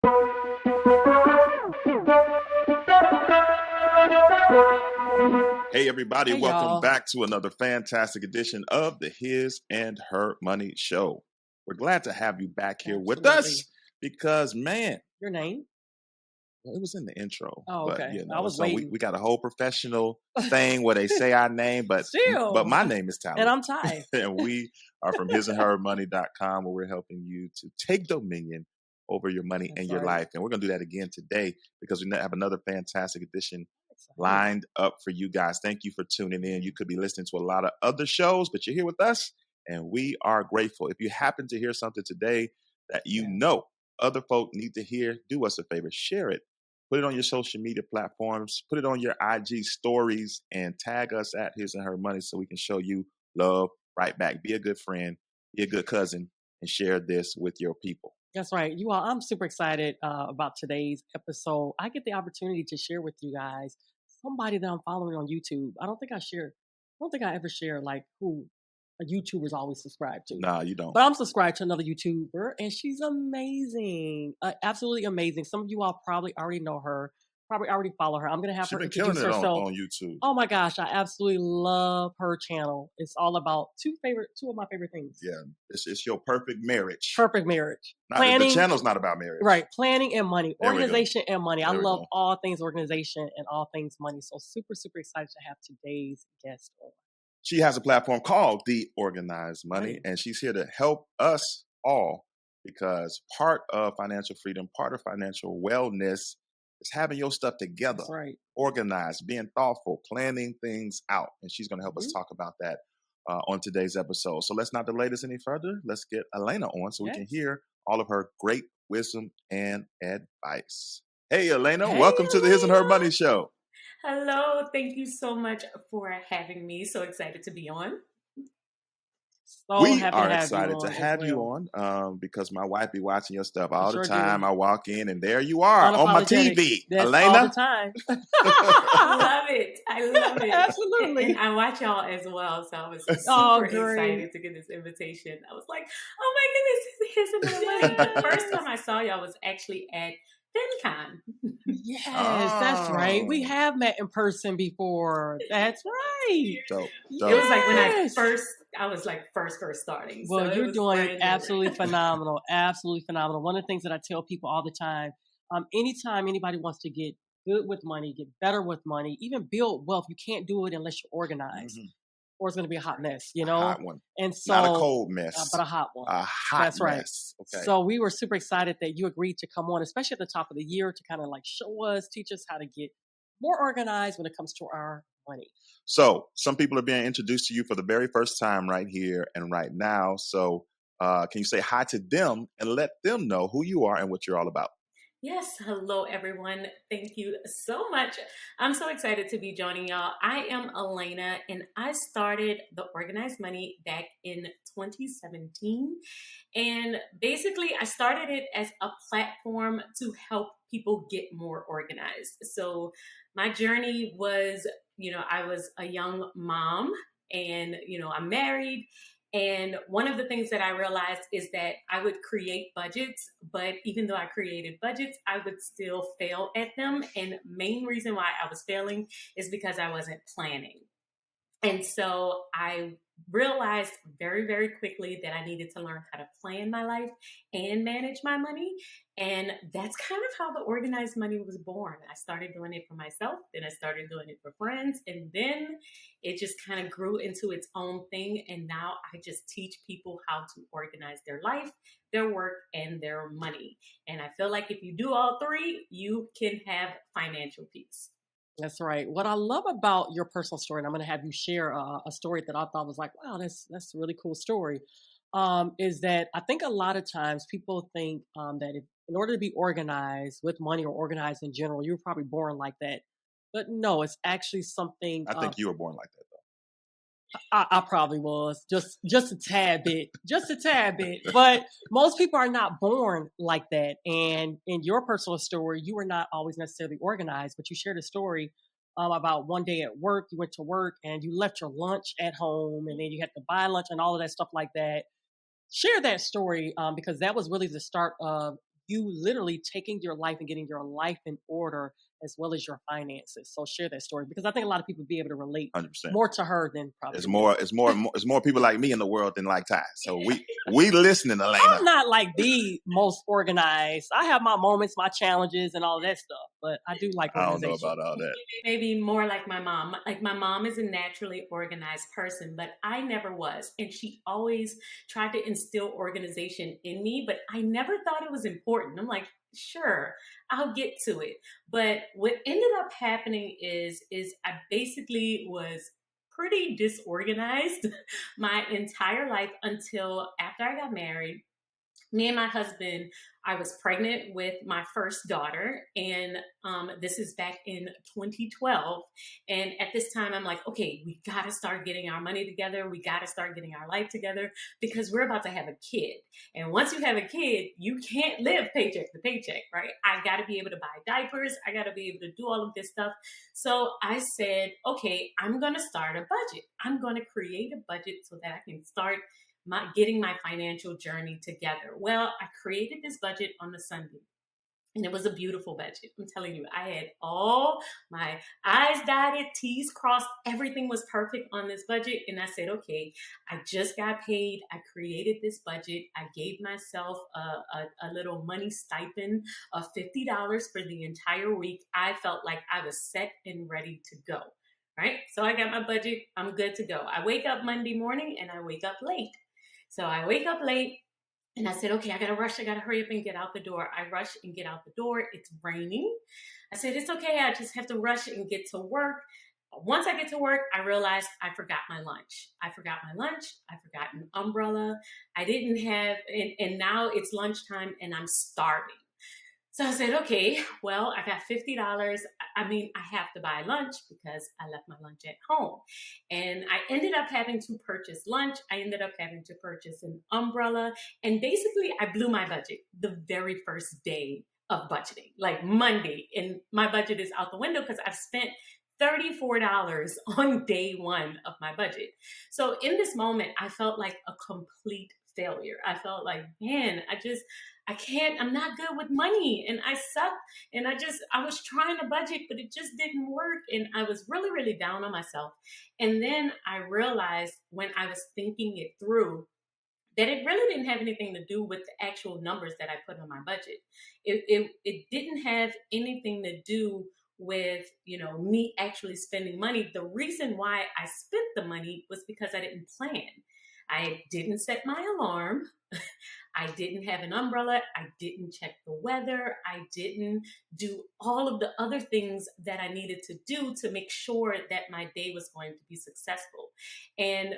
Hey, everybody, Hey, welcome y'all. back to another fantastic edition of the His and Her Money Show. We're glad to have you back here with us because, man, Your name? well, it was in the intro. Oh, but, okay. you know, I was so waiting. we got a whole professional thing where they say our name, but Still. my name is Tyler. And I'm Ty. And we are from hisandhermoney.com, where we're helping you to take dominion over your money and your life. And we're going to do that again today because we have another fantastic edition lined up for you guys. Thank you for tuning in. You could be listening to a lot of other shows, but you're here with us, and we are grateful. If you happen to hear something today that you know other folk need to hear, do us a favor, share it. Put it on your social media platforms, put it on your IG stories, and tag us at His and Her Money so we can show you love right back. Be a good friend, be a good cousin, and share this with your people. That's right. You all, I'm super excited about today's episode. I get the opportunity to share with you guys somebody that I'm following on YouTube. I don't think I ever share like who a YouTuber's always subscribed to. Nah, you don't. But I'm subscribed to another YouTuber, and she's amazing. Absolutely amazing. Some of you all probably already know her, probably already follow her. I'm going to have her introduce herself. On YouTube. Oh my gosh, I absolutely love her channel. It's all about two of my favorite things. Yeah, it's your perfect marriage. Perfect marriage. The channel's not about marriage. Right, planning and money, organization and money. I love go. all things organization and all things money. So super, super excited to have today's guest on. She has a platform called The Organized Money, and she's here to help us all because part of financial freedom, part of financial wellness is having your stuff together, organized, being thoughtful, planning things out. And she's going to help us talk about that on today's episode. So let's not delay this any further. Let's get Alaina on so we can hear all of her great wisdom and advice. Hey, Alaina, welcome to the His and Her Money Show. Hello. Thank you so much for having me. So excited to be on. We are excited to have you on because my wife be watching your stuff all the time. I walk in and there you are on my TV. Alaina. All the time. I love it. Absolutely. And I watch y'all as well. So I was super excited to get this invitation. I was like, oh my goodness, His and Her Money. The first time I saw y'all was actually at FinCon. Yes, that's right. We have met in person before. That's right. Dope. It was like when I was like first starting. Well, you're doing absolutely phenomenal. Absolutely phenomenal. One of the things that I tell people all the time, anytime anybody wants to get good with money, get better with money, even build wealth, you can't do it unless you're organized. Mm-hmm. Or it's going to be a hot mess, you know? A hot one. And so, not a cold mess. But a hot one. A hot That's right. mess. Okay. So we were super excited that you agreed to come on, especially at the top of the year, to kind of like show us, teach us how to get more organized when it comes to our money. So some people are being introduced to you for the very first time right here and right now. So can you say hi to them and let them know who you are and what you're all about? Yes. Hello, everyone. Thank you so much. I'm so excited to be joining y'all. I am Alaina, and I started The Organized Money back in 2017. And basically, I started it as a platform to help people get more organized. So my journey was, I was a young mom and, I'm married. And one of the things that I realized is that I would create budgets, but even though I created budgets, I would still fail at them. And main reason why I was failing is because I wasn't planning. And so I realized very, very quickly that I needed to learn how to plan my life and manage my money. And that's kind of how The Organized Money was born. I started doing it for myself, then I started doing it for friends, and then it just kind of grew into its own thing. And now I just teach people how to organize their life, their work, and their money. And I feel like if you do all three, you can have financial peace. That's right. What I love about your personal story, and I'm going to have you share a story that I thought was like, wow, that's a really cool story, is that I think a lot of times people think that in order to be organized with money or organized in general, you were probably born like that. But no, it's actually something. I think you were born like that, though. I probably was just a tad bit, but most people are not born like that. And in your personal story, you were not always necessarily organized, but you shared a story about one day at work, you went to work and you left your lunch at home and then you had to buy lunch and all of that stuff like that. Share that story because that was really the start of you literally taking your life and getting your life in order as well as your finances. So share that story because I think a lot of people be able to relate 100%. more to her than probably It's more people like me in the world than like Ty. So we listening, Alaina. I'm not like the most organized. I have my moments, my challenges, and all that stuff, but I do like organization. I don't know about all that. Maybe more like my mom. Like my mom is a naturally organized person, but I never was. And she always tried to instill organization in me, but I never thought it was important. I'm like, sure, I'll get to it. But what ended up happening is I basically was pretty disorganized my entire life until after I got married. Me and my husband, I was pregnant with my first daughter, and this is back in 2012. And at this time, I'm like, okay, we got to start getting our money together. We got to start getting our life together because we're about to have a kid. And once you have a kid, you can't live paycheck to paycheck, right? I got to be able to buy diapers. I got to be able to do all of this stuff. So I said, okay, I'm going to start a budget. I'm going to create a budget so that I can start getting my financial journey together. Well, I created this budget on the Sunday. And it was a beautiful budget. I'm telling you, I had all my I's dotted, T's crossed. Everything was perfect on this budget. And I said, okay, I just got paid. I created this budget. I gave myself a little money stipend of $50 for the entire week. I felt like I was set and ready to go. Right? So I got my budget. I'm good to go. I wake up Monday morning and I wake up late. So I wake up late and I said, okay, I got to rush. I got to hurry up and get out the door. I rush and get out the door. It's raining. I said, it's okay. I just have to rush and get to work. Once I get to work, I realized I forgot my lunch. I forgot an umbrella. I didn't have, and now it's lunchtime and I'm starving. So I said, okay, well, I got $50. I mean, I have to buy lunch because I left my lunch at home. And I ended up having to purchase lunch. I ended up having to purchase an umbrella. And basically, I blew my budget the very first day of budgeting, like Monday. And my budget is out the window because I've spent $34 on day one of my budget. So in this moment, I felt like a complete failure. I felt like, man, I'm not good with money and I suck. And I was trying to budget, but it just didn't work. And I was really, really down on myself. And then I realized when I was thinking it through that it really didn't have anything to do with the actual numbers that I put on my budget. It didn't have anything to do with, me actually spending money. The reason why I spent the money was because I didn't plan. I didn't set my alarm. I didn't have an umbrella. I didn't check the weather. I didn't do all of the other things that I needed to do to make sure that my day was going to be successful. And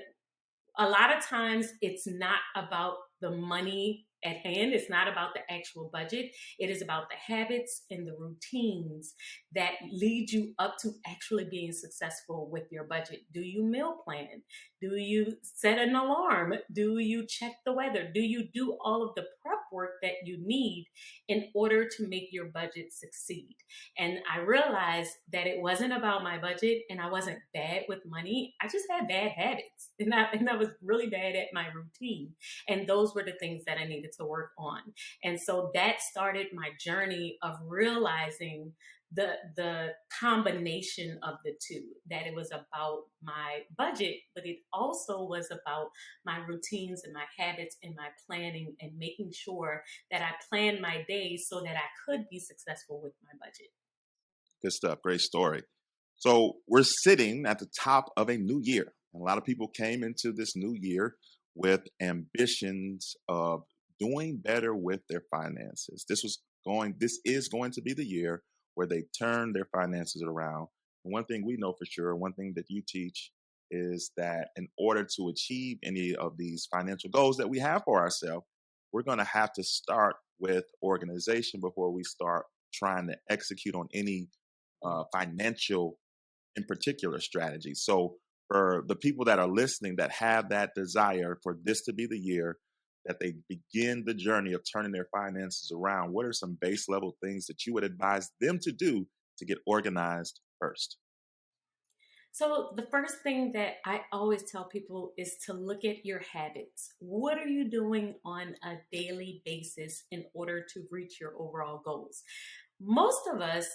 a lot of times it's not about the money at hand. It's not about the actual budget. It is about the habits and the routines that lead you up to actually being successful with your budget. Do you meal plan? Do you set an alarm? Do you check the weather? Do you do all of the prep work that you need in order to make your budget succeed? And I realized that it wasn't about my budget and I wasn't bad with money. I just had bad habits and I was really bad at my routine. And those were the things that I needed to work on. And so that started my journey of realizing the combination of the two, that it was about my budget, but it also was about my routines and my habits and my planning and making sure that I planned my days so that I could be successful with my budget. Good stuff. Great story. So we're sitting at the top of a new year. And a lot of people came into this new year with ambitions of doing better with their finances. This is going to be the year where they turn their finances around. And one thing we know for sure, one thing that you teach is that in order to achieve any of these financial goals that we have for ourselves, we're going to have to start with organization before we start trying to execute on any financial in particular strategy. So for the people that are listening that have that desire for this to be the year that they begin the journey of turning their finances around, what are some base level things that you would advise them to do to get organized first? So, the first thing that I always tell people is to look at your habits. What are you doing on a daily basis in order to reach your overall goals? Most of us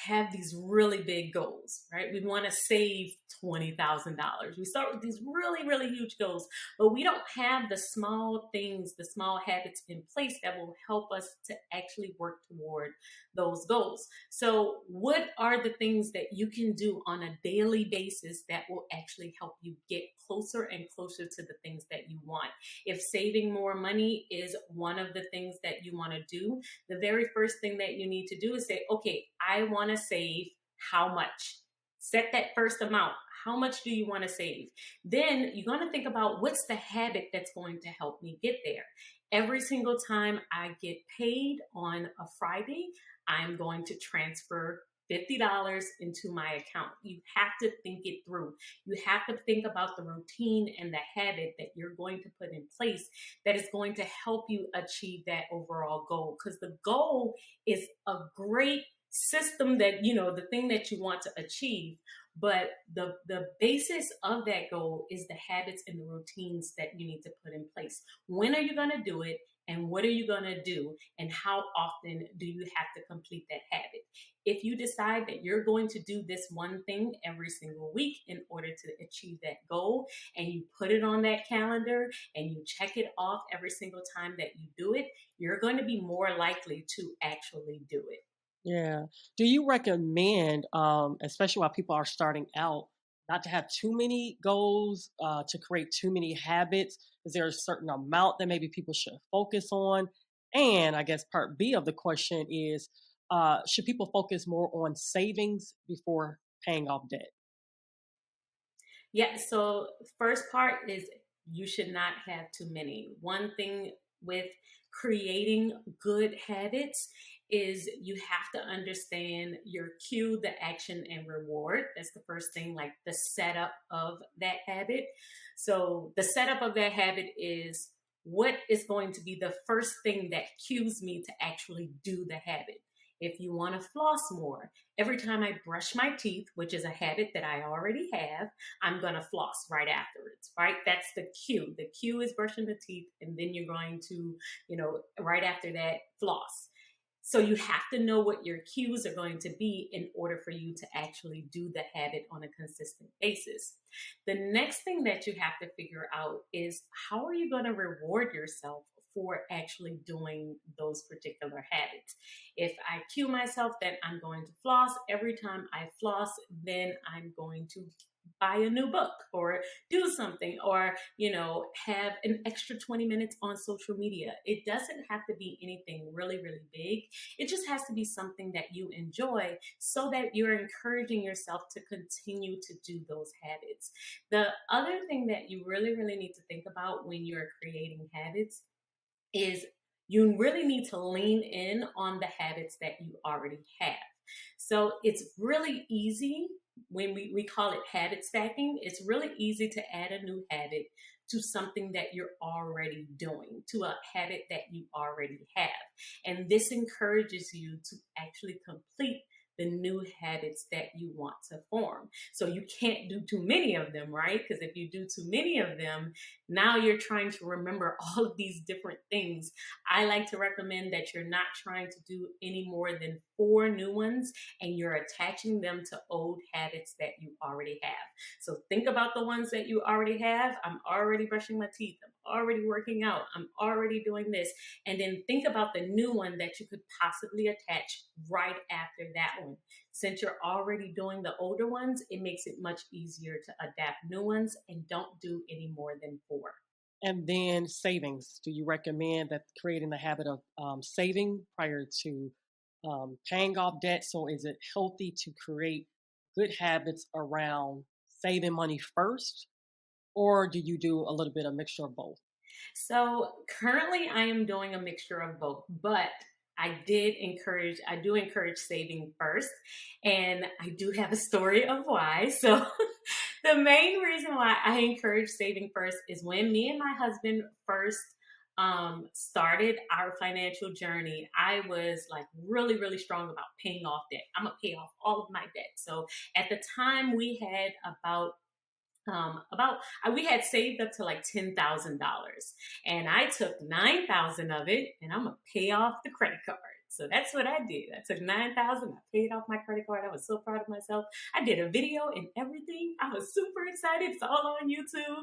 have these really big goals, right? We want to save $20,000. We start with these really, really huge goals, but we don't have the small things, the small habits in place that will help us to actually work toward those goals. So, what are the things that you can do on a daily basis that will actually help you get closer and closer to the things that you want? If saving more money is one of the things that you want to do, the very first thing that you need to do is say, okay, I want to save how much? Set that first amount. How much do you want to save? Then you're going to think about what's the habit that's going to help me get there. Every single time I get paid on a Friday, I'm going to transfer $50 into my account. You have to think it through. You have to think about the routine and the habit that you're going to put in place that is going to help you achieve that overall goal. Because the goal is a great system that, the thing that you want to achieve. But the basis of that goal is the habits and the routines that you need to put in place. When are you going to do it? And what are you going to do? And how often do you have to complete that habit? If you decide that you're going to do this one thing every single week in order to achieve that goal, and you put it on that calendar and you check it off every single time that you do it, you're going to be more likely to actually do it. Yeah. Do you recommend, especially while people are starting out, not to have too many goals, to create too many habits? Is there a certain amount that maybe people should focus on? And I guess part B of the question is, should people focus more on savings before paying off debt? Yeah, so first part is you should not have too many. One thing with creating good habits is you have to understand your cue, the action, and reward. That's the first thing, like the setup of that habit. So the setup of that habit is what is going to be the first thing that cues me to actually do the habit. If you want to floss more, every time I brush my teeth, which is a habit that I already have, I'm going to floss right afterwards, right? That's the cue. The cue is brushing the teeth, and then you're going to, right after that, floss. So you have to know what your cues are going to be in order for you to actually do the habit on a consistent basis. The next thing that you have to figure out is how are you going to reward yourself for actually doing those particular habits. If I cue myself that I'm going to floss, every time I floss, then I'm going to buy a new book or do something or have an extra 20 minutes on social media. It doesn't have to be anything really, really big. It just has to be something that you enjoy so that you're encouraging yourself to continue to do those habits. The other thing that you really, really need to think about when you're creating habits is you really need to lean in on the habits that you already have. So it's really easy when we call it habit stacking. It's really easy to add a new habit to something that you're already doing, to a habit that you already have. And this encourages you to actually complete the new habits that you want to form. So you can't do too many of them, right? Because if you do too many of them, now you're trying to remember all of these different things. I like to recommend that you're not trying to do any more than 4 new ones and you're attaching them to old habits that you already have. So think about the ones that you already have. I'm already brushing my teeth. I'm already working out. I'm already doing this. And then think about the new one that you could possibly attach right after that one. Since you're already doing the older ones, it makes it much easier to adapt new ones and don't do any more than 4. And then savings. Do you recommend that creating the habit of saving prior to paying off debt? So is it healthy to create good habits around saving money first, or do you do a little bit of mixture of both? So currently I am doing a mixture of both, but I do encourage saving first. And I do have a story of why. So the main reason why I encourage saving first is when me and my husband first started our financial journey, I was like really, really strong about paying off debt. I'm gonna pay off all of my debt. So at the time we had we had saved up to like $10,000, and I took 9,000 of it, and I'm gonna pay off the credit card. So that's what I did. I took 9,000, I paid off my credit card. I was so proud of myself. I did a video and everything. I was super excited. It's all on YouTube.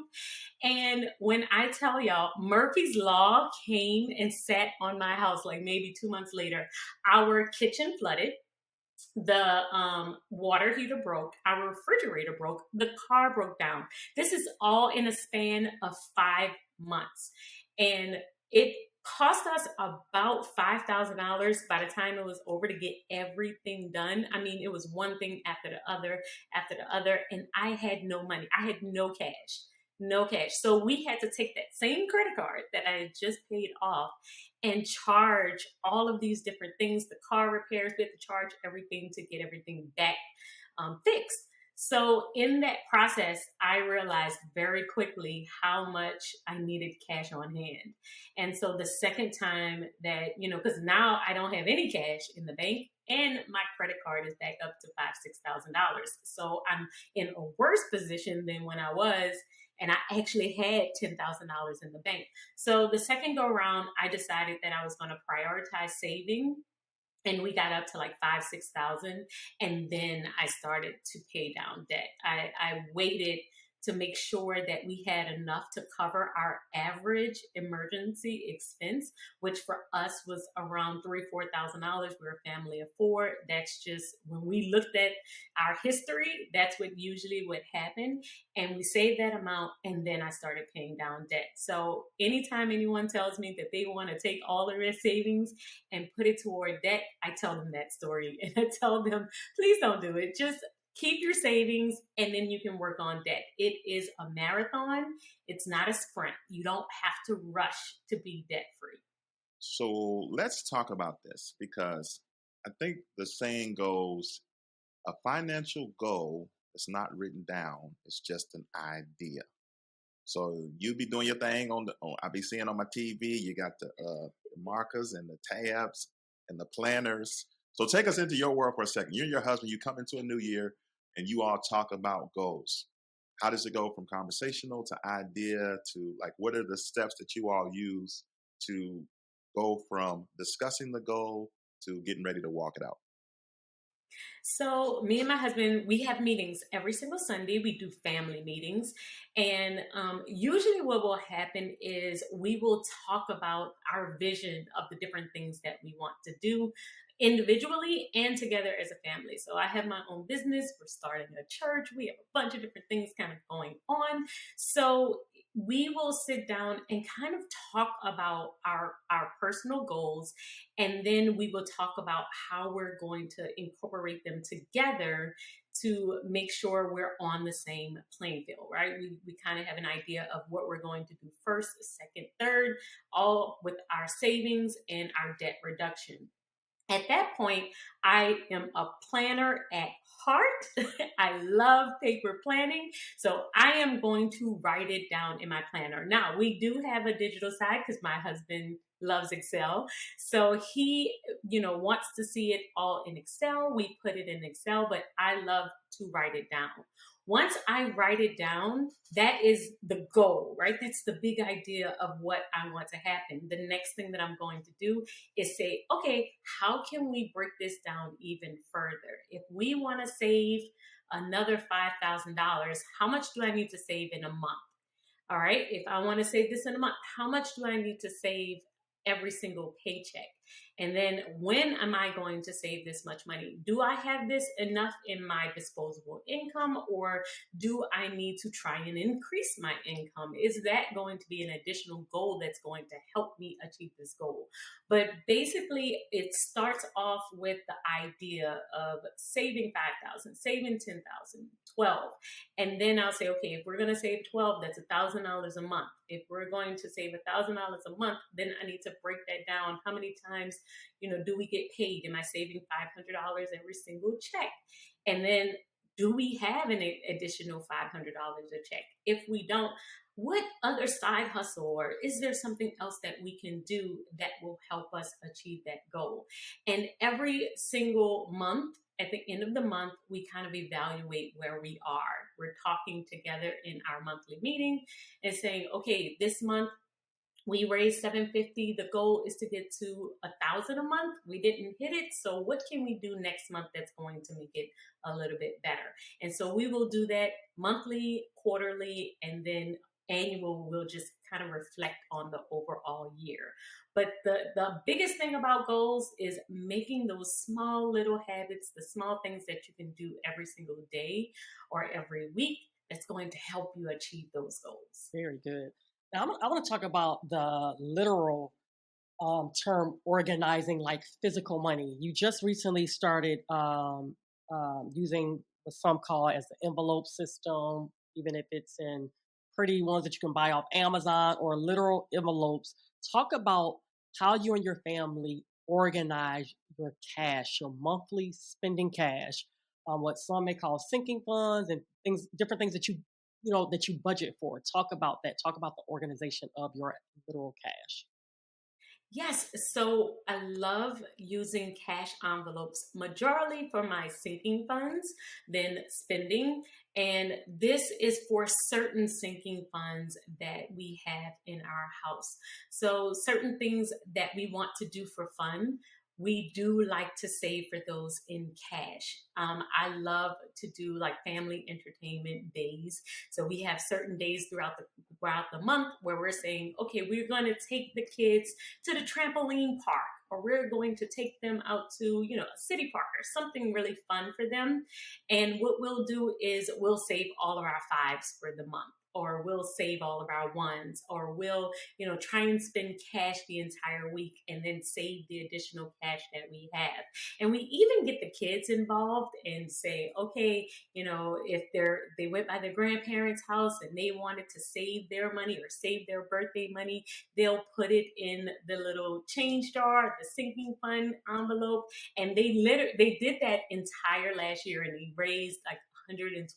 And when I tell y'all, Murphy's Law came and sat on my house like maybe 2 months later. Our kitchen flooded, the water heater broke, our refrigerator broke, the car broke down. This is all in a span of 5 months. And it cost us about $5,000 by the time it was over to get everything done. I mean, it was one thing after the other, and I had no money. I had no cash. No cash. So we had to take that same credit card that I had just paid off and charge all of these different things, the car repairs, we had to charge everything to get everything back fixed. So in that process, I realized very quickly how much I needed cash on hand. And so the second time that, because now I don't have any cash in the bank and my credit card is back up to $5,000-$6,000. So I'm in a worse position than when I was, and I actually had $10,000 in the bank. So the second go around, I decided that I was going to prioritize saving, and we got up to like 5,000-6,000, and then I started to pay down debt. I waited to make sure that we had enough to cover our average emergency expense, which for us was around $3,000-$4,000. We're a family of four. That's just, when we looked at our history, that's what usually would happen. And we saved that amount, and then I started paying down debt. So anytime anyone tells me that they want to take all of their savings and put it toward debt, I tell them that story. And I tell them, please don't do it. Just keep your savings, and then you can work on debt. It is a marathon. It's not a sprint. You don't have to rush to be debt free. So let's talk about this, because I think the saying goes, a financial goal is not written down. It's just an idea. So you be doing your thing I be seeing on my TV, you got the markers and the tabs and the planners. So take us into your world for a second. You and your husband, you come into a new year and you all talk about goals. How does it go from conversational to idea to, like, what are the steps that you all use to go from discussing the goal to getting ready to walk it out? So me and my husband, we have meetings every single Sunday. We do family meetings. And usually what will happen is we will talk about our vision of the different things that we want to do individually and together as a family. So I have my own business. We're starting a church. We have a bunch of different things kind of going on. So we will sit down and kind of talk about our personal goals, and then we will talk about how we're going to incorporate them together to make sure we're on the same playing field, right? We kind of have an idea of what we're going to do first, second, third, all with our savings and our debt reduction. At that point, I am a planner at heart. I love paper planning. So I am going to write it down in my planner. Now, we do have a digital side because my husband loves Excel. So he, wants to see it all in Excel. We put it in Excel, but I love to write it down. Once I write it down, that is the goal, right? That's the big idea of what I want to happen. The next thing that I'm going to do is say, okay, how can we break this down even further? If we want to save another $5,000, how much do I need to save in a month? All right, if I want to save this in a month, how much do I need to save every single paycheck? And then when am I going to save this much money? Do I have this enough in my disposable income, or do I need to try and increase my income? Is that going to be an additional goal that's going to help me achieve this goal? But basically, it starts off with the idea of saving 5,000, saving 10,000, 12. And then I'll say, okay, if we're going to save 12, that's $1,000 a month. If we're going to save $1,000 a month, then I need to break that down. How many times, do we get paid? Am I saving $500 every single check? And then do we have an additional $500 a check? If we don't, what other side hustle, or is there something else that we can do that will help us achieve that goal? And every single month, at the end of the month, we kind of evaluate where we are. We're talking together in our monthly meeting and saying, okay, this month we raised 750. The goal is to get to 1,000 a month. We didn't hit it. So what can we do next month that's going to make it a little bit better? And so we will do that monthly, quarterly, and then annual. We'll just kind of reflect on the overall year. But the biggest thing about goals is making those small little habits, the small things that you can do every single day or every week that's going to help you achieve those goals. Very good. Now, I want to talk about the literal term organizing, like physical money. You just recently started using what some call as the envelope system, even if it's in pretty ones that you can buy off Amazon or literal envelopes. Talk about how you and your family organize your cash, your monthly spending cash, what some may call sinking funds and things, different things that that you budget for. Talk about that. Talk about the organization of your literal cash. Yes, so I love using cash envelopes majorly for my sinking funds than spending. And this is for certain sinking funds that we have in our house. So, certain things that we want to do for fun, we do like to save for those in cash. I love to do like family entertainment days. So we have certain days throughout the month where we're saying, okay, we're going to take the kids to the trampoline park, or we're going to take them out to, a city park or something really fun for them. And what we'll do is we'll save all of our fives for the month, or we'll save all of our ones, or we'll, try and spend cash the entire week and then save the additional cash that we have. And we even get the kids involved and say, okay, if they went by their grandparents' house and they wanted to save their money or save their birthday money, they'll put it in the little change jar, the sinking fund envelope. And they did that entire last year, and they raised like $120,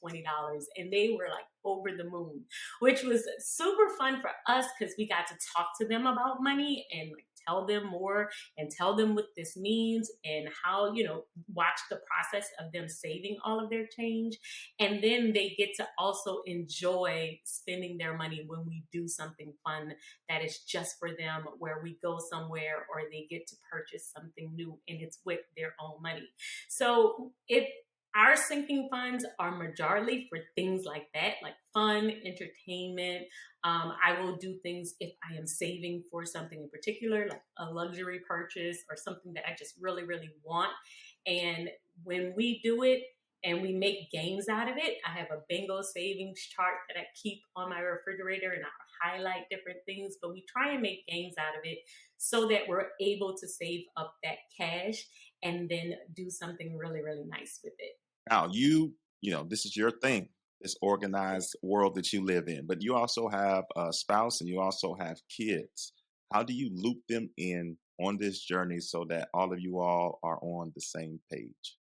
and they were like over the moon, which was super fun for us because we got to talk to them about money and like tell them more and tell them what this means and how, watch the process of them saving all of their change. And then they get to also enjoy spending their money when we do something fun that is just for them, where we go somewhere or they get to purchase something new and it's with their own money. So our sinking funds are majorly for things like that, like fun, entertainment. I will do things if I am saving for something in particular, like a luxury purchase or something that I just really, really want. And when we do it and we make games out of it, I have a bingo savings chart that I keep on my refrigerator, and I highlight different things, but we try and make games out of it so that we're able to save up that cash and then do something really, really nice with it. Now, this is your thing, this organized world that you live in, but you also have a spouse and you also have kids. How do you loop them in on this journey so that all of you all are on the same page?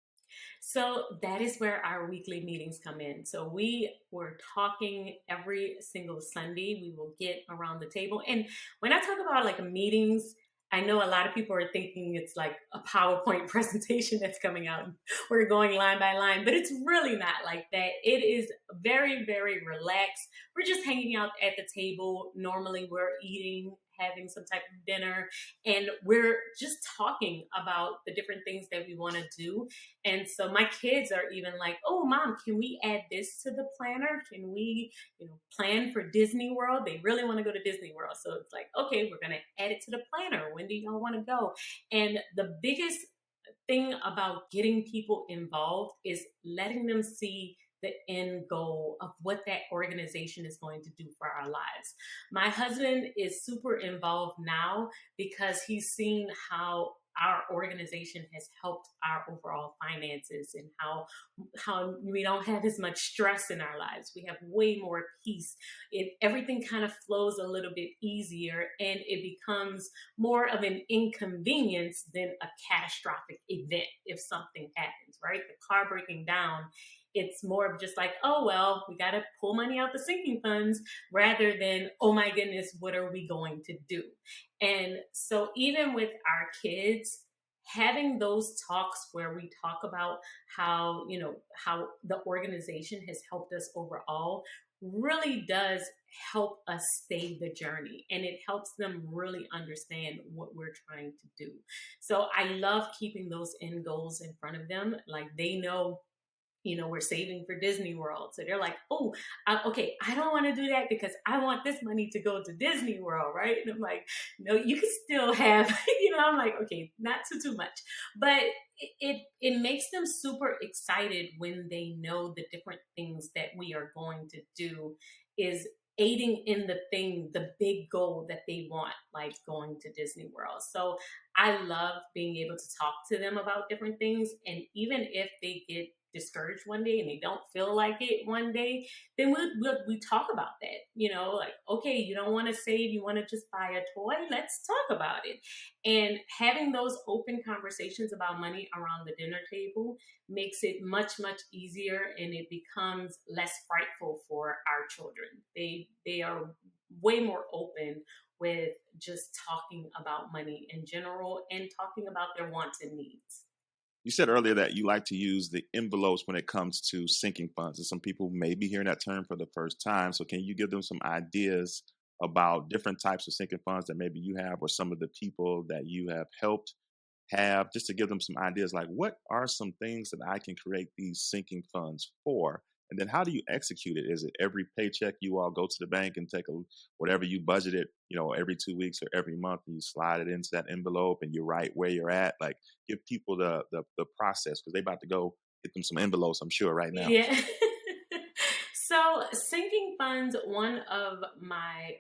So that is where our weekly meetings come in. So we were talking every single Sunday. We will get around the table. And when I talk about like meetings, I know a lot of people are thinking it's like a PowerPoint presentation that's coming out. We're going line by line, but it's really not like that. It is very, very relaxed. We're just hanging out at the table. Normally we're eating, having some type of dinner, and we're just talking about the different things that we want to do. And so my kids are even like, oh, Mom, can we add this to the planner? Can we, plan for Disney World? They really want to go to Disney World. So it's like, okay, we're going to add it to the planner. When do y'all want to go? And the biggest thing about getting people involved is letting them see the end goal of what that organization is going to do for our lives. My husband is super involved now because he's seen how our organization has helped our overall finances and how we don't have as much stress in our lives. We have way more peace. Everything kind of flows a little bit easier, and it becomes more of an inconvenience than a catastrophic event if something happens, right? The car breaking down it's more of just like, oh, well, we got to pull money out the sinking funds rather than, oh my goodness, what are we going to do? And so even with our kids, having those talks where we talk about how, how the organization has helped us overall really does help us stay the journey, and it helps them really understand what we're trying to do. So I love keeping those end goals in front of them. Like, they know, we're saving for Disney World. So they're like, oh, okay, I don't want to do that because I want this money to go to Disney World, right? And I'm like, no, you can still have, I'm like, okay, not too much. But it makes them super excited when they know the different things that we are going to do is aiding in the big goal that they want, like going to Disney World. So I love being able to talk to them about different things. And even if they get discouraged one day and they don't feel like it one day, then we talk about that. Like, okay, you don't want to save, you want to just buy a toy, let's talk about it. And having those open conversations about money around the dinner table makes it much easier, and it becomes less frightful for our children. They are way more open with just talking about money in general and talking about their wants and needs. You said earlier that you like to use the envelopes when it comes to sinking funds. And some people may be hearing that term for the first time. So can you give them some ideas about different types of sinking funds that maybe you have, or some of the people that you have helped have, just to give them some ideas, like what are some things that I can create these sinking funds for? And then how do you execute it? Is it every paycheck you all go to the bank and take whatever you budgeted, every 2 weeks or every month, and you slide it into that envelope and you write where you're at? Like, give people the process, because they about to go get them some envelopes, I'm sure, right now. Yeah. So sinking funds, one of my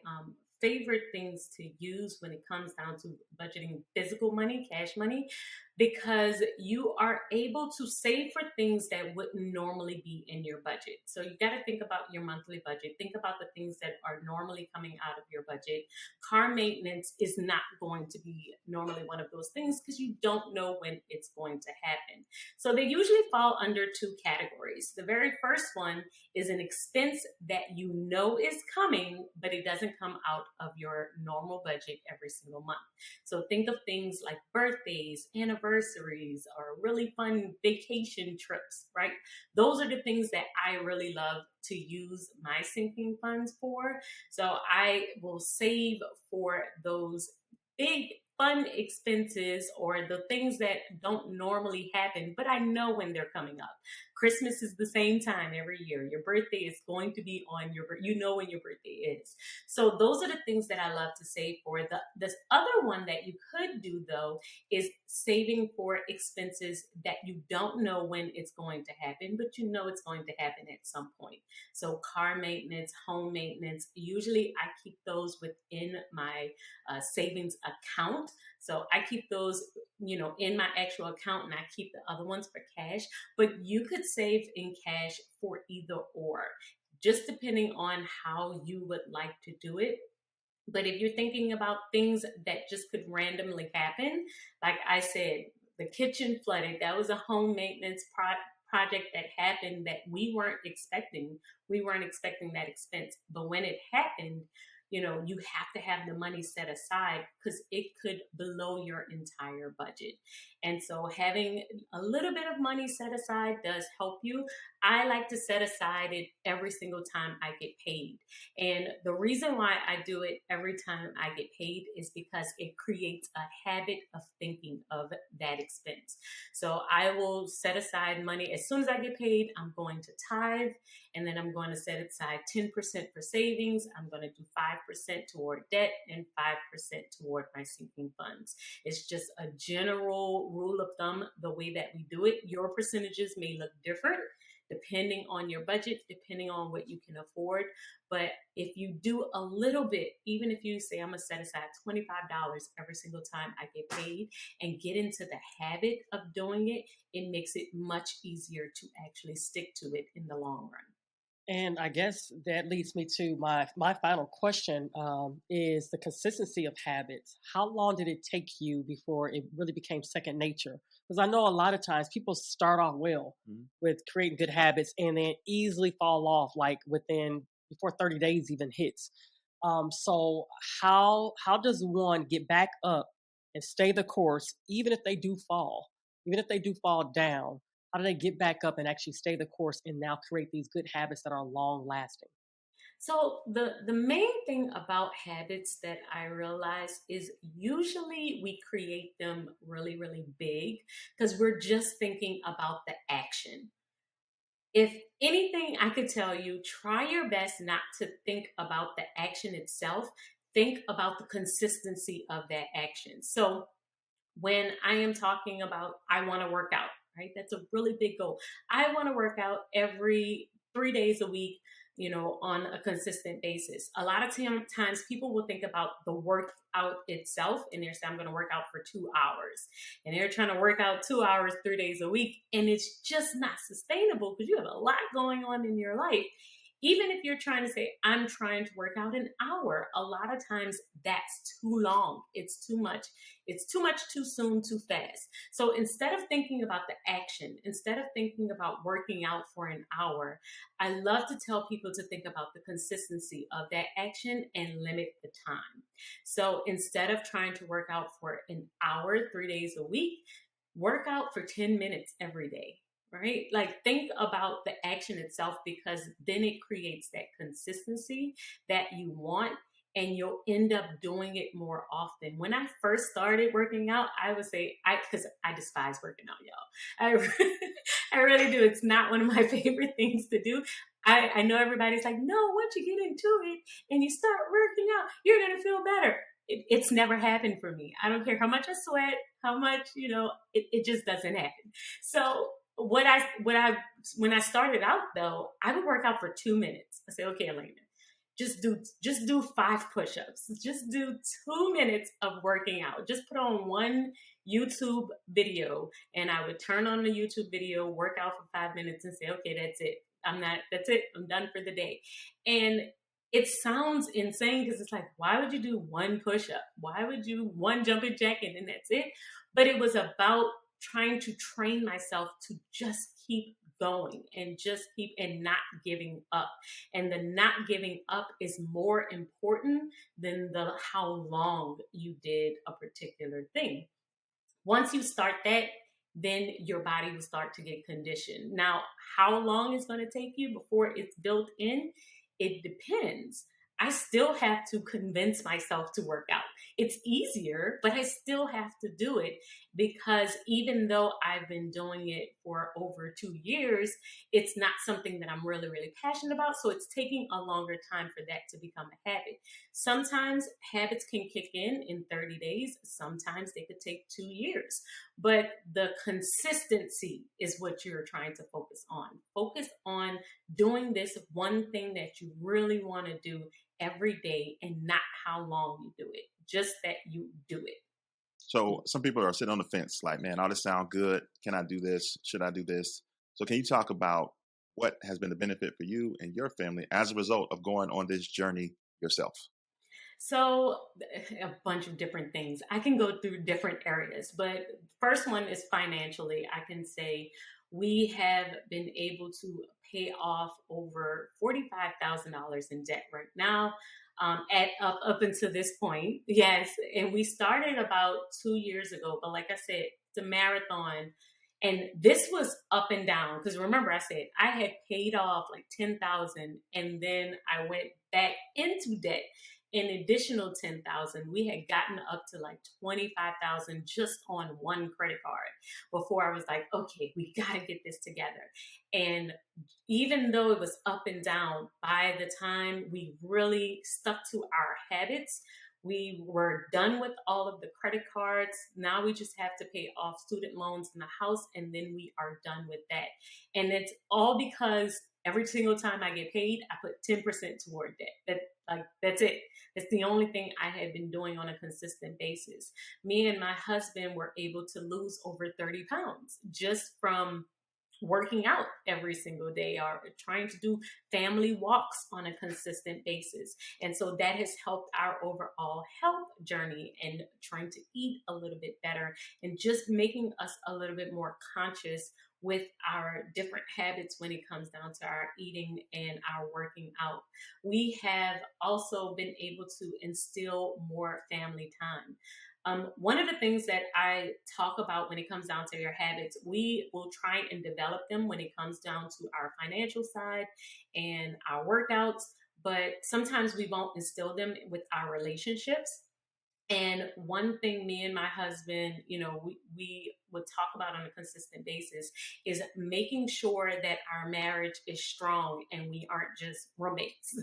favorite things to use when it comes down to budgeting physical money, cash money, because you are able to save for things that wouldn't normally be in your budget. So you got to think about your monthly budget. Think about the things that are normally coming out of your budget. Car maintenance is not going to be normally one of those things because you don't know when it's going to happen. So they usually fall under two categories. The very first one is an expense that you know is coming, but it doesn't come out of your normal budget every single month. So think of things like birthdays, anniversaries, or really fun vacation trips, right? Those are the things that I really love to use my sinking funds for. So I will save for those big fun expenses, or the things that don't normally happen, but I know when they're coming up. Christmas is the same time every year. Your birthday is going to be on when your birthday is. So those are the things that I love to save for. This other one that you could do, though, is saving for expenses that you don't know when it's going to happen, but you know it's going to happen at some point. So car maintenance, home maintenance, usually I keep those within my savings account. So I keep those, in my actual account, and I keep the other ones for cash. But you could save in cash for either or, just depending on how you would like to do it. But if you're thinking about things that just could randomly happen, like I said, the kitchen flooded, that was a home maintenance project that happened that we weren't expecting. We weren't expecting that expense. But when it happened, you have to have the money set aside because it could blow your entire budget. And so having a little bit of money set aside does help you. I like to set aside it every single time I get paid. And the reason why I do it every time I get paid is because it creates a habit of thinking of that expense. So I will set aside money as soon as I get paid. I'm going to tithe, and then I'm going to set aside 10% for savings. I'm going to do 5% toward debt and 5% toward my sinking funds. It's just a general rule of thumb, the way that we do it. Your percentages may look different depending on your budget, depending on what you can afford. But if you do a little bit, even if you say, I'm going to set aside $25 every single time I get paid, and get into the habit of doing it, it makes it much easier to actually stick to it in the long run. And I guess that leads me to my final question, is the consistency of habits. How long did it take you before it really became second nature? Because I know a lot of times people start off well with creating good habits and then easily fall off like within before 30 days even hits. So how does one get back up and stay the course even if they do fall, even if they do fall down? How do they get back up and actually stay the course and now create these good habits that are long lasting? So the main thing about habits that I realize is usually we create them really really big because we're just thinking about the action. If anything I could tell you, try your best not to think about the action itself. Think about the consistency of that action. So when I am talking about I want to work out, right? That's a really big goal. I want to work out every 3 days a week, on a consistent basis. A lot of times people will think about the workout itself and they're saying, I'm going to work out for 2 hours. And they're trying to work out 2 hours, 3 days a week. And it's just not sustainable because you have a lot going on in your life. Even if you're trying to say, I'm trying to work out an hour, a lot of times that's too long. It's too much. It's too much too soon, too fast. So instead of thinking about the action, instead of thinking about working out for an hour, I love to tell people to think about the consistency of that action and limit the time. So instead of trying to work out for an hour, 3 days a week, work out for 10 minutes every day. Right? Like think about the action itself because then it creates that consistency that you want and you'll end up doing it more often. When I first started working out, I would say because I despise working out, y'all. I really do. It's not one of my favorite things to do. I know everybody's like, no, once you get into it and you start working out, you're going to feel better. It's never happened for me. I don't care how much I sweat, how much, it just doesn't happen. So when I started out though, I would work out for 2 minutes. I say, okay, Alaina, just do 5 push-ups. Just do 2 minutes of working out. Just put on one YouTube video and I would turn on the YouTube video, work out for 5 minutes and say, okay, that's it. That's it. I'm done for the day. And it sounds insane because it's like, why would you do one push-up? Why would you one jumping jack and then that's it? But it was about trying to train myself to just keep going and just keep and not giving up. And the not giving up is more important than the how long you did a particular thing. Once you start that, then your body will start to get conditioned. Now, how long it's going to take you before it's built in, it depends. I still have to convince myself to work out. It's easier, but I still have to do it because even though I've been doing it for over 2 years, it's not something that I'm really, really passionate about. So it's taking a longer time for that to become a habit. Sometimes habits can kick in 30 days. Sometimes they could take 2 years. But the consistency is what you're trying to focus on. Focus on doing this one thing that you really want to do every day and not how long you do it, just that you do it. So some people are sitting on the fence like, man, all this sounds good. Can I do this? Should I do this? So can you talk about what has been the benefit for you and your family as a result of going on this journey yourself? So a bunch of different things. I can go through different areas, but first one is financially. I can say we have been able to pay off over $45,000 in debt right now. Up until this point, yes, and we started about 2 years ago. But like I said, it's a marathon, and this was up and down because remember I said I had paid off like 10,000, and then I went back into debt an additional 10,000. We had gotten up to like 25,000 just on one credit card before I was like, okay, we got to get this together. And even though it was up and down, by the time we really stuck to our habits, we were done with all of the credit cards. Now we just have to pay off student loans in the house, and then we are done with that. And it's all because every single time I get paid, I put 10% toward that. That's it. That's the only thing I had been doing on a consistent basis. Me and my husband were able to lose over 30 pounds just from working out every single day or trying to do family walks on a consistent basis. And so that has helped our overall health journey and trying to eat a little bit better and just making us a little bit more conscious with our different habits when it comes down to our eating and our working out. We have also been able to instill more family time. One of the things that I talk about when it comes down to your habits, we will try and develop them when it comes down to our financial side and our workouts, but sometimes we won't instill them with our relationships. And one thing me and my husband, we would talk about on a consistent basis is making sure that our marriage is strong and we aren't just roommates,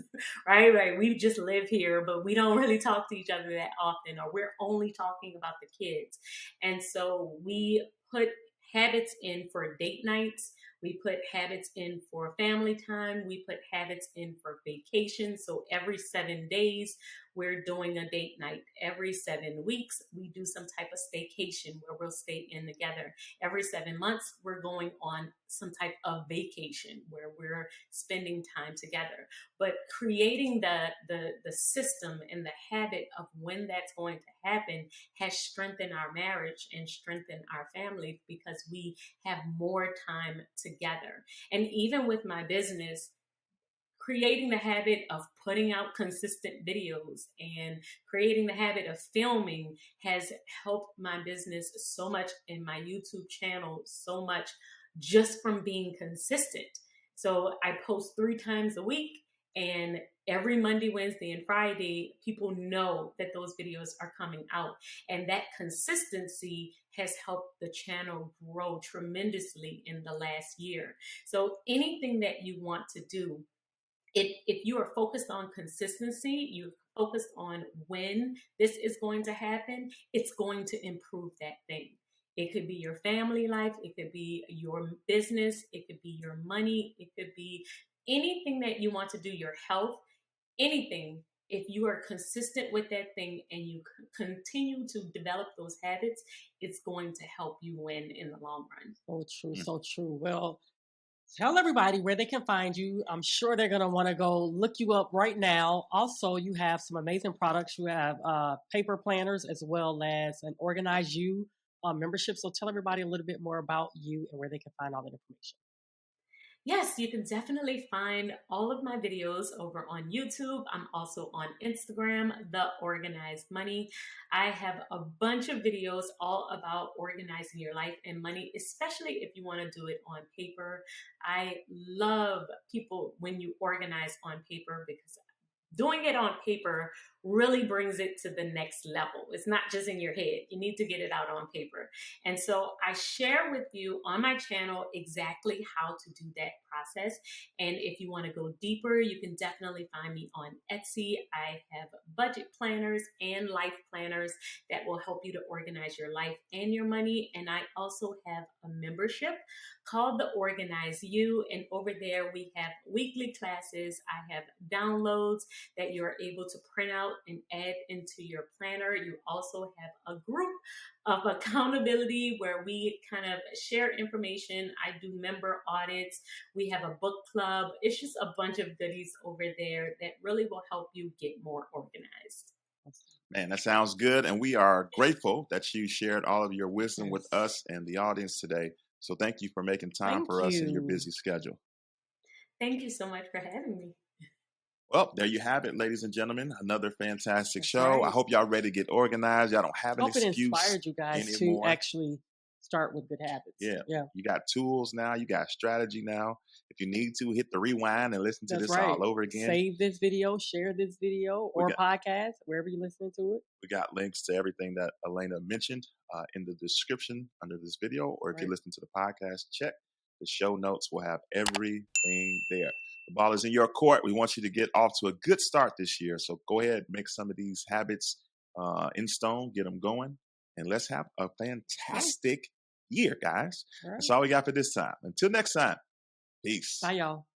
right? Like we just live here, but we don't really talk to each other that often, or we're only talking about the kids. And so we put habits in for date nights. We put habits in for family time. We put habits in for vacation. So every 7 days, we're doing a date night. Every 7 weeks, we do some type of staycation where we'll stay in together. Every 7 months, we're going on some type of vacation where we're spending time together. But creating the system and the habit of when that's going to happen has strengthened our marriage and strengthened our family because we have more time together. And even with my business, creating the habit of putting out consistent videos and creating the habit of filming has helped my business so much, in my YouTube channel so much, just from being consistent. So I post 3 times a week, and every Monday, Wednesday, and Friday, people know that those videos are coming out. And that consistency has helped the channel grow tremendously in the last year. So anything that you want to do, if you are focused on consistency, you're focused on when this is going to happen, it's going to improve that thing. It could be your family life, it could be your business, it could be your money, it could be anything that you want to do, your health, anything. If you are consistent with that thing and you continue to develop those habits, it's going to help you win in the long run. So true, so true. Well, tell everybody where they can find you. I'm sure they're going to want to go look you up right now. Also, you have some amazing products. You have paper planners as well as an Organize You membership. So tell everybody a little bit more about you and where they can find all that information. Yes, you can definitely find all of my videos over on YouTube. I'm also on Instagram, The Organized Money. I have a bunch of videos all about organizing your life and money, especially if you want to do it on paper. I love people when you organize on paper because doing it on paper really brings it to the next level. It's not just in your head. You need to get it out on paper. And so I share with you on my channel exactly how to do that process. And if you want to go deeper, you can definitely find me on Etsy. I have budget planners and life planners that will help you to organize your life and your money. And I also have a membership called The Organize You. And over there, we have weekly classes. I have downloads that you're able to print out and add into your planner. You also have a group of accountability where we kind of share information. I do member audits. We have a book club. It's just a bunch of goodies over there that really will help you get more organized. Man, that sounds good. And we are grateful that you shared all of your wisdom with us and the audience today. So thank you for making time for us in your busy schedule. Thank you so much for having me. Well, there you have it, ladies and gentlemen. Another fantastic show. Right. I hope y'all ready to get organized. Y'all don't have an excuse it inspired you guys anymore. To actually start with good habits. Yeah. You got tools now. You got strategy now. If you need to, hit the rewind and listen to this all over again. Save this video, share this video or podcast, wherever you're listening to it. We got links to everything that Alaina mentioned in the description under this video. Or if you listen to the podcast, check the show notes. We'll have everything there. The ball is in your court. We want you to get off to a good start this year. So go ahead, make some of these habits in stone, get them going, and let's have a fantastic year, guys. That's all we got for this time. Until next time, peace. Bye, y'all.